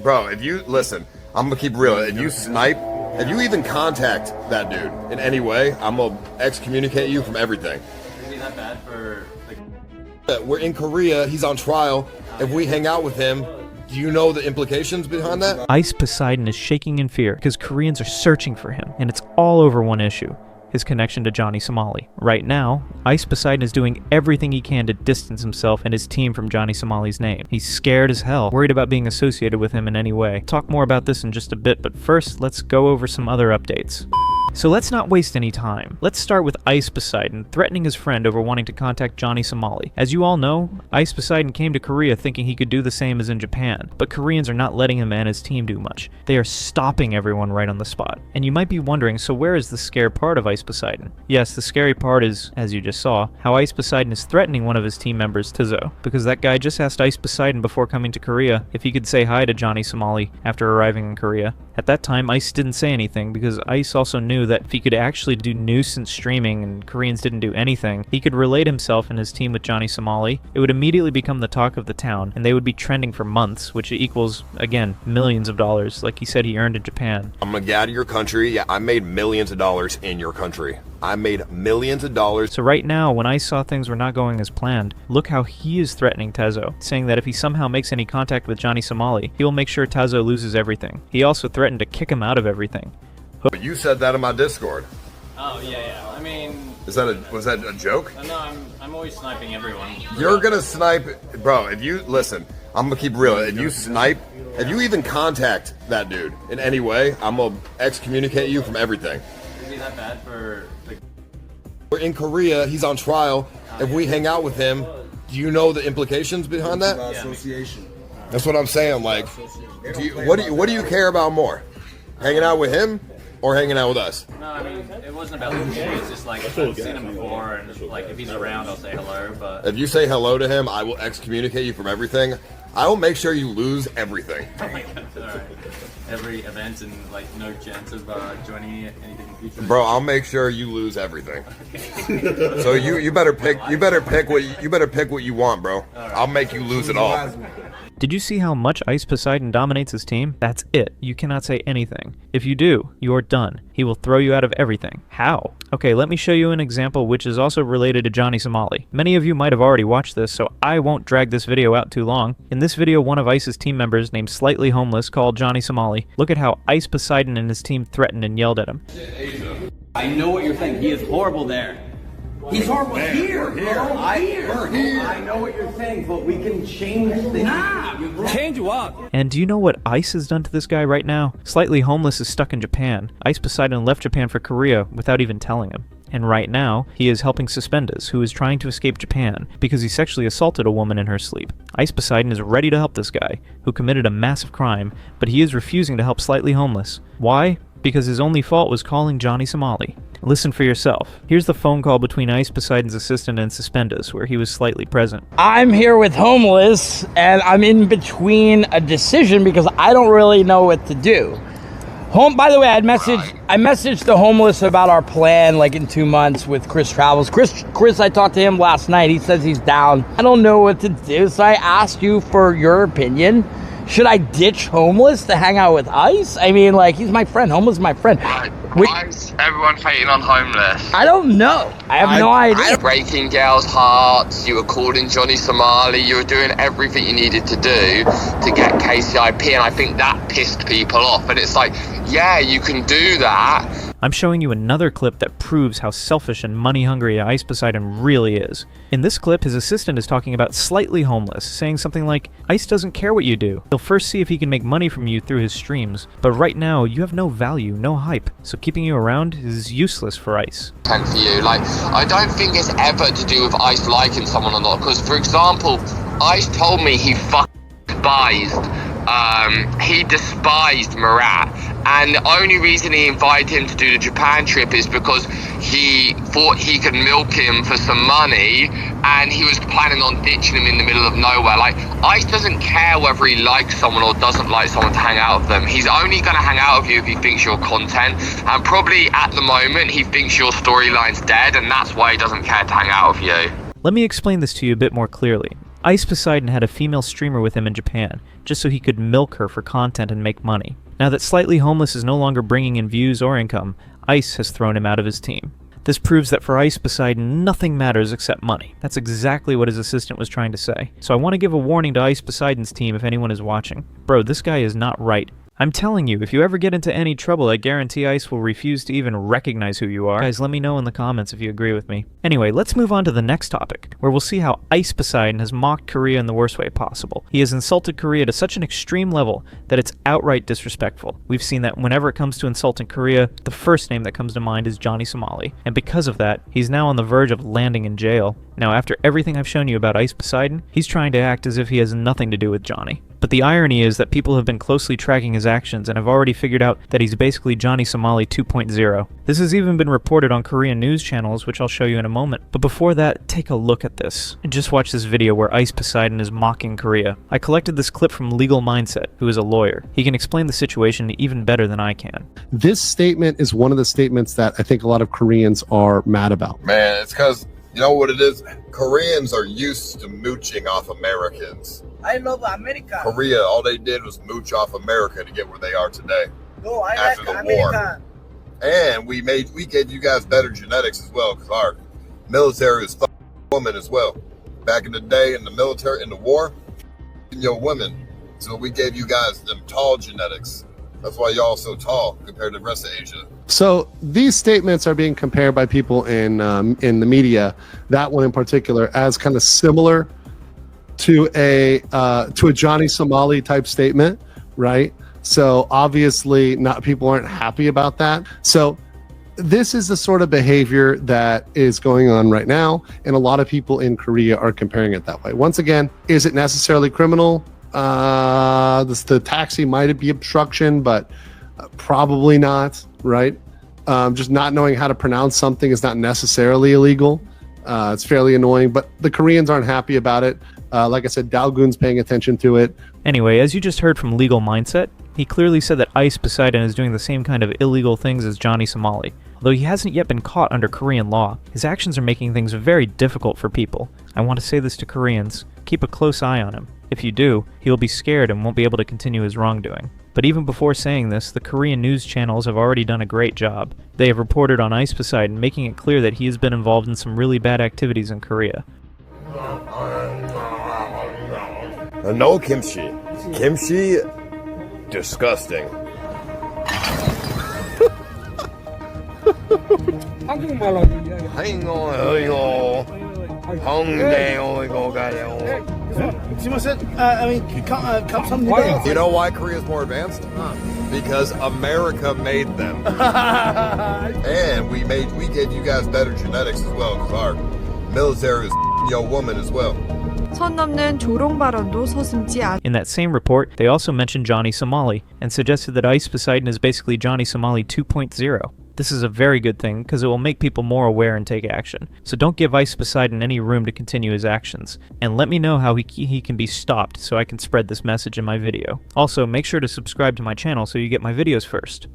Bro, if you listen, I'm gonna keep real. If you snipe, if you even contact that dude in any way, I'm gonna excommunicate you from everything. Is he that bad for We're in Korea, he's on trial. If we hang out with him, do you know the implications behind that? Ice Poseidon is shaking in fear because Koreans are searching for him, and it's all over one issue: his connection to Johnny Somali. Right now, Ice Poseidon is doing everything he can to distance himself and his team from Johnny Somali's name. He's scared as hell, worried about being associated with him in any way. Talk more about this in just a bit, but first, let's go over some other updates. So let's not waste any time. Let's start with Ice Poseidon threatening his friend over wanting to contact Johnny Somali. As you all know, Ice Poseidon came to Korea thinking he could do the same as in Japan, but Koreans are not letting him and his team do much. They are stopping everyone right on the spot. And you might be wondering, so where is the scare part of Ice Poseidon? Yes, the scary part is, as you just saw, how Ice Poseidon is threatening one of his team members, Tizo, because that guy just asked Ice Poseidon before coming to Korea if he could say hi to Johnny Somali after arriving in Korea. At that time, Ice didn't say anything because Ice also knew that if he could actually do nuisance streaming and Koreans didn't do anything, he could relate himself and his team with Johnny Somali. It would immediately become the talk of the town, and they would be trending for months, which equals, again, millions of dollars, like he said he earned in Japan. I'm gonna get out of your country. Yeah, I made millions of dollars in your country. I made millions of dollars. So right now, when Ice saw things were not going as planned, look how he is threatening Tezo, saying that if he somehow makes any contact with Johnny Somali, he will make sure Tezo loses everything. He also threatened to kick him out of everything. But you said that in my Discord. Oh yeah. I mean, was that a joke? No, I'm always sniping everyone. You're gonna snipe, bro. If you listen, I'm gonna keep real. If you snipe, if you even contact that dude in any way, I'm gonna excommunicate you from everything. Is he that bad for We're in Korea, he's on trial. If we hang out with him, do you know the implications behind that? Association. That's what I'm saying. Like, what do you care about more? Hanging out with him or hanging out with us? No, I mean, it wasn't about the issue. It's just like, I've seen him before, and like, if he's around, I'll say hello, but... If you say hello to him, I will excommunicate you from everything. I will make sure you lose everything. Oh my god, alright. Every event and like no chance of joining anything in the future. Bro, I'll make sure you lose everything. So you better pick what you want, bro. I'll make you lose it all. Did you see how much Ice Poseidon dominates his team? That's it. You cannot say anything. If you do, you're done. He will throw you out of everything. How? Okay, let me show you an example which is also related to Johnny Somali. Many of you might have already watched this, so I won't drag this video out too long. In this video, one of Ice's team members named Slightly Homeless called Johnny Somali. Look at how Ice Poseidon and his team threatened and yelled at him. I know what you're saying. He is horrible there. He's horrible here. I know what you're saying, but we can change things. Change what? And do you know what Ice has done to this guy right now? Slightly Homeless is stuck in Japan. Ice Poseidon left Japan for Korea without even telling him. And right now, he is helping Suspendus, who is trying to escape Japan because he sexually assaulted a woman in her sleep. Ice Poseidon is ready to help this guy, who committed a massive crime, but he is refusing to help Slightly Homeless. Why? Because his only fault was calling Johnny Somali. Listen for yourself. Here's the phone call between Ice Poseidon's assistant and Suspendus, where he was slightly present. I'm here with Homeless, and I'm in between a decision because I don't really know what to do. By the way, I messaged the Homeless about our plan, like in 2 months with Chris Travels. Chris, I talked to him last night. He says he's down. I don't know what to do, so I asked you for your opinion. Should I ditch Homeless to hang out with Ice? I mean, like, he's my friend. Homeless is my friend. Why is everyone hating on Homeless? I don't know. I have no idea. Breaking girls' hearts, you were calling Johnny Somali, you were doing everything you needed to do to get KCIP, and I think that pissed people off. And it's like, yeah, you can do that. I'm showing you another clip that proves how selfish and money-hungry Ice Poseidon really is. In this clip, his assistant is talking about Slightly Homeless, saying something like, Ice doesn't care what you do. He'll first see if he can make money from you through his streams. But right now, you have no value, no hype, so keeping you around is useless for Ice. For you, like, I don't think it's ever to do with Ice liking someone or not, because, for example, Ice told me he despised Murat, and the only reason he invited him to do the Japan trip is because he thought he could milk him for some money, and he was planning on ditching him in the middle of nowhere. Like, Ice doesn't care whether he likes someone or doesn't like someone to hang out with them. He's only going to hang out with you if he thinks your content, and probably at the moment he thinks your storyline's dead, and that's why he doesn't care to hang out with you. Let me explain this to you a bit more clearly. Ice Poseidon had a female streamer with him in Japan, just so he could milk her for content and make money. Now that Slightly Homeless is no longer bringing in views or income, Ice has thrown him out of his team. This proves that for Ice Poseidon, nothing matters except money. That's exactly what his assistant was trying to say. So I want to give a warning to Ice Poseidon's team if anyone is watching. Bro, this guy is not right. I'm telling you, if you ever get into any trouble, I guarantee Ice will refuse to even recognize who you are. Guys, let me know in the comments if you agree with me. Anyway, let's move on to the next topic, where we'll see how Ice Poseidon has mocked Korea in the worst way possible. He has insulted Korea to such an extreme level that it's outright disrespectful. We've seen that whenever it comes to insulting Korea, the first name that comes to mind is Johnny Somali. And because of that, he's now on the verge of landing in jail. Now, after everything I've shown you about Ice Poseidon, he's trying to act as if he has nothing to do with Johnny. But the irony is that people have been closely tracking his actions and have already figured out that he's basically Johnny Somali 2.0. This has even been reported on Korean news channels, which I'll show you in a moment. But before that, take a look at this. And just watch this video where Ice Poseidon is mocking Korea. I collected this clip from Legal Mindset, who is a lawyer. He can explain the situation even better than I can. This statement is one of the statements that I think a lot of Koreans are mad about. Man, it's because, you know what it is? Koreans are used to mooching off Americans. I love America. Korea, all they did was mooch off America to get where they are today. No, I after like the war. America. And we gave you guys better genetics as well, because our military was women as well. Back in the day, in the military, in the war, your women. So we gave you guys them tall genetics. That's why y'all so tall compared to the rest of Asia. So these statements are being compared by people in the media, that one in particular, as kind of similar to a Johnny Somali type statement, right? So obviously, people aren't happy about that. So this is the sort of behavior that is going on right now, and a lot of people in Korea are comparing it that way. Once again, is it necessarily criminal? The taxi might be obstruction, but probably not, right? Just not knowing how to pronounce something is not necessarily illegal. It's fairly annoying, but the Koreans aren't happy about it. Like I said, Daegun's paying attention to it. Anyway, as you just heard from Legal Mindset, he clearly said that Ice Poseidon is doing the same kind of illegal things as Johnny Somali. Although he hasn't yet been caught under Korean law, his actions are making things very difficult for people. I want to say this to Koreans, keep a close eye on him. If you do, he will be scared and won't be able to continue his wrongdoing. But even before saying this, the Korean news channels have already done a great job. They have reported on Ice Poseidon, making it clear that he has been involved in some really bad activities in Korea. No kimchi. Kimchi, disgusting. You know why Korea's more advanced? Because America made them. And we gave you guys better genetics as well, because our military was your woman as well. 선 넘는 조롱 발언도 서슴지 않. In that same report, they also mentioned Johnny Somali and suggested that Ice Poseidon is basically Johnny Somali 2.0. This is a very good thing because it will make people more aware and take action. So don't give Ice Poseidon any room to continue his actions. And let me know how he can be stopped so I can spread this message in my video. Also, make sure to subscribe to my channel so you get my videos first.